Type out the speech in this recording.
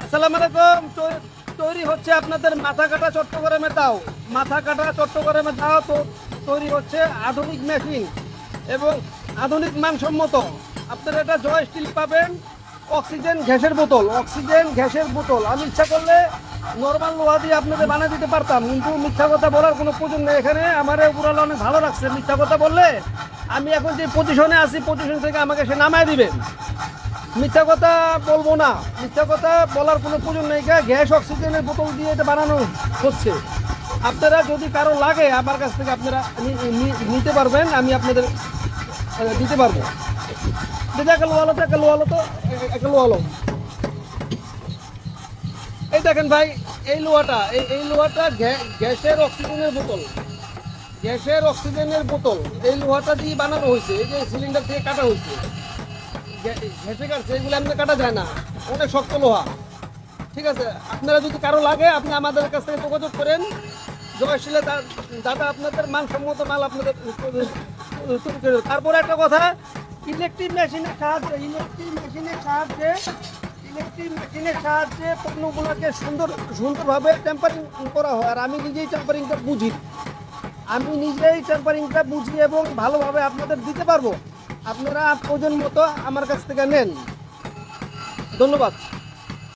আসসালামু আলাইকুম। তৈরি হচ্ছে আপনাদের মাথা কাটা চট্টগ্রামে দাও, মাথা কাটা চট্টগ্রামে দাও তো তৈরি হচ্ছে আধুনিক মেশিন এবং আধুনিক মানসম্মত। আপনারা এটা জয় স্টিল পাবেন। অক্সিজেন গ্যাসের বোতল, অক্সিজেন গ্যাসের বোতল আমি ইচ্ছা করলে নর্মাল লোহা দিয়ে আপনাদের বানিয়ে দিতে পারতাম, কিন্তু মিথ্যা কথা বলার কোনো প্রয়োজন নেই। এখানে আমার উপরাল অনেক ভালো লাগছে। মিথ্যা কথা বললে আমি এখন যে পজিশনে আছি, পজিশন থেকে আমাকে সে নামায় দিবেন। মিথ্যা কথা বলবো না, মিথ্যা কথা বলার কোনো প্রয়োজন নেই। গ্যাস অক্সিজেনের বোতল দিয়ে এটা বানানো হচ্ছে। আপনারা যদি কারো লাগে আমার কাছ থেকে আপনারা নিতে পারবেন, আমি আপনাদের দিতে পারবো। একটা লোহালো তো, একটা লোহালো তো, একটা লোহালো। এই দেখেন ভাই, এই লোহাটা এই লোহাটা গ্যাসের অক্সিজেনের বোতল, গ্যাসের অক্সিজেনের বোতল এই লোহাটা দিয়ে বানানো হয়েছে। এই যে সিলিন্ডার থেকে কাটা হয়েছে, ঘেঁষে কাটছে, এগুলো আপনার কাটা যায় না, অনেক শক্ত লোহা। ঠিক আছে, আপনারা যদি কারো লাগে আপনি আমাদের কাছ থেকে যোগাযোগ করেন। জয়শীলে দাদা আপনাদের মানসম্মত মাল আপনাদের তৈরি করে। তারপরে একটা কথা, ইলেকট্রিক মেশিনের সাহায্যে পণ্যগুলোকে সুন্দরভাবে টেম্পারিং করা হয়। আর আমি নিজেই টেম্পারিংটা বুঝি এবং ভালোভাবে আপনাদের দিতে পারবো। আপনারা প্রয়োজন মতো আমার কাছ থেকে নেন। ধন্যবাদ।